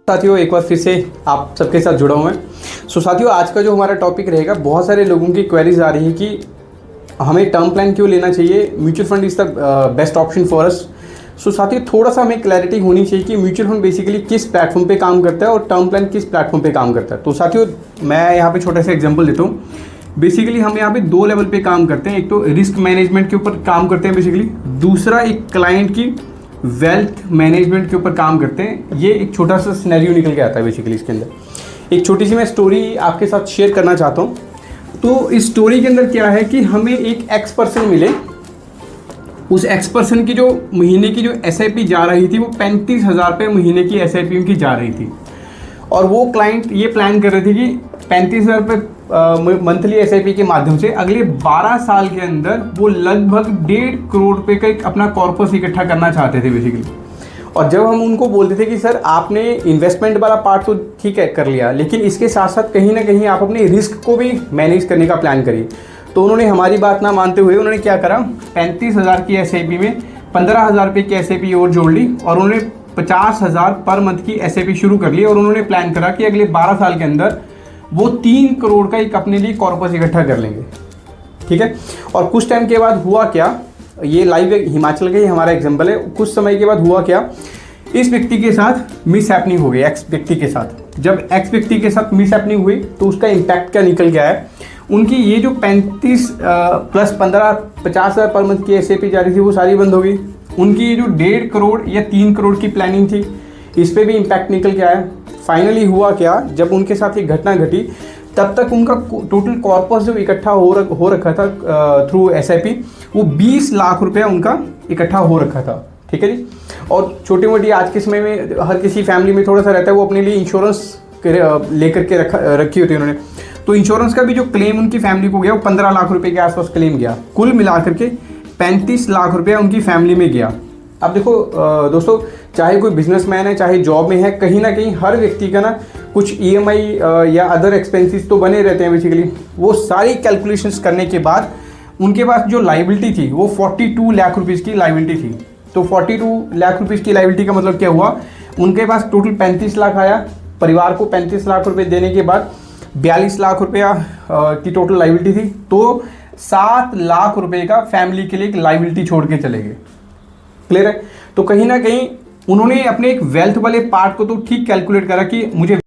साथियों एक बार फिर से आप सबके साथ जुड़ा हूँ मैं। साथियों आज का जो हमारा टॉपिक रहेगा, बहुत सारे लोगों की क्वेरीज आ रही है कि हमें टर्म प्लान क्यों लेना चाहिए, mutual fund is the best option for us. साथियों थोड़ा सा हमें क्लैरिटी होनी चाहिए कि म्यूचुअल फंड बेसिकली किस प्लेटफॉर्म पे काम करता है और टर्म प्लान किस प्लेटफॉर्म पे काम करता है। तो साथियों मैं यहाँ पे छोटा सा एग्जांपल देता हूँ। बेसिकली हम यहाँ पे दो लेवल पे काम करते हैं, एक तो रिस्क मैनेजमेंट के ऊपर काम करते हैं बेसिकली, दूसरा एक क्लाइंट की वेल्थ मैनेजमेंट के ऊपर काम करते हैं। ये एक छोटा सा सिनेरियो निकल के आता है बेसिकली इसके अंदर। एक छोटी सी मैं स्टोरी आपके साथ शेयर करना चाहता हूँ। तो इस स्टोरी के अंदर क्या है कि हमें एक एक्स पर्सन मिले, उस एक्स पर्सन की जो महीने की जो एसआईपी जा रही थी वो 35,000 रुपये महीने की एसआईपी उनकी जा रही थी। और वो क्लाइंट ये प्लान कर रहे थे कि 35,000 रुपये मंथली एसआईपी के माध्यम से अगले 12 साल के अंदर वो लगभग 1.5 करोड़ रुपए का एक अपना कॉर्पस इकट्ठा करना चाहते थे बेसिकली। और जब हम उनको बोलते थे कि सर आपने इन्वेस्टमेंट वाला पार्ट तो ठीक है कर लिया, लेकिन इसके साथ साथ कहीं ना कहीं आप अपने रिस्क को भी मैनेज करने का प्लान करिए, तो उन्होंने हमारी बात ना मानते हुए उन्होंने क्या करा, 35,000 की एसआईपी में 15,000 रुपये की एसआईपी और जोड़ ली और उन्होंने 50,000 पर मंथ की एसआईपी शुरू कर ली। और उन्होंने प्लान करा कि अगले 12 साल के अंदर वो 3 करोड़ का एक अपने लिए कॉर्पस इकट्ठा कर लेंगे। ठीक है। और कुछ टाइम के बाद हुआ क्या, ये लाइव हिमाचल का ही हमारा एग्जांपल है। कुछ समय के बाद हुआ क्या, इस व्यक्ति के साथ मिस हैपनिंग हो गई। एक्स व्यक्ति के साथ जब एक्स व्यक्ति के साथ मिस हैपनिंग हुई तो उसका इम्पैक्ट क्या निकल गया है, उनकी ये जो 35 प्लस 15 50,000 पर मंथ की एसआईपी जा रही थी वो सारी बंद हो गई। उनकी जो 1.5 करोड़ या 3 करोड़ की प्लानिंग थी इस पर भी इम्पैक्ट निकल के आया। फाइनली हुआ क्या, जब उनके साथ ये घटना घटी तब तक उनका टोटल कॉर्पस जो इकट्ठा हो रखा था थ्रू एसआईपी वो 20 लाख रुपया उनका इकट्ठा हो रखा था। ठीक है जी। और छोटी मोटी आज के समय में हर किसी फैमिली में थोड़ा सा रहता है, वो अपने लिए इंश्योरेंस लेकर के रखी होती है उन्होंने। तो इंश्योरेंस का भी जो क्लेम उनकी फैमिली को गया वो 15 लाख रुपए के आसपास क्लेम गया। कुल मिलाकर के 35 लाख रुपया उनकी फैमिली में गया। अब देखो दोस्तों, चाहे कोई बिजनेसमैन है चाहे जॉब में है, कहीं ना कहीं हर व्यक्ति का ना कुछ ईएमआई या अदर एक्सपेंसेस तो बने रहते हैं बेसिकली। वो सारी कैलकुलेशंस करने के बाद उनके पास जो लाइबिलिटी थी वो 42 लाख रुपीज़ की लाइबिलिटी थी। तो 42 लाख रुपीज़ की लाइबिलिटी का मतलब क्या हुआ, उनके पास टोटल 35 लाख आया, परिवार को 35 लाख रुपये देने के बाद 42 लाख रुपया की टोटल लाइबिलिटी थी। तो 7 लाख रुपए का फैमिली के लिए एक लाइबिलिटी छोड़ के चले गए। क्लियर है। तो कहीं ना कहीं उन्होंने अपने एक वेल्थ वाले पार्ट को तो ठीक कैलकुलेट करा कि मुझे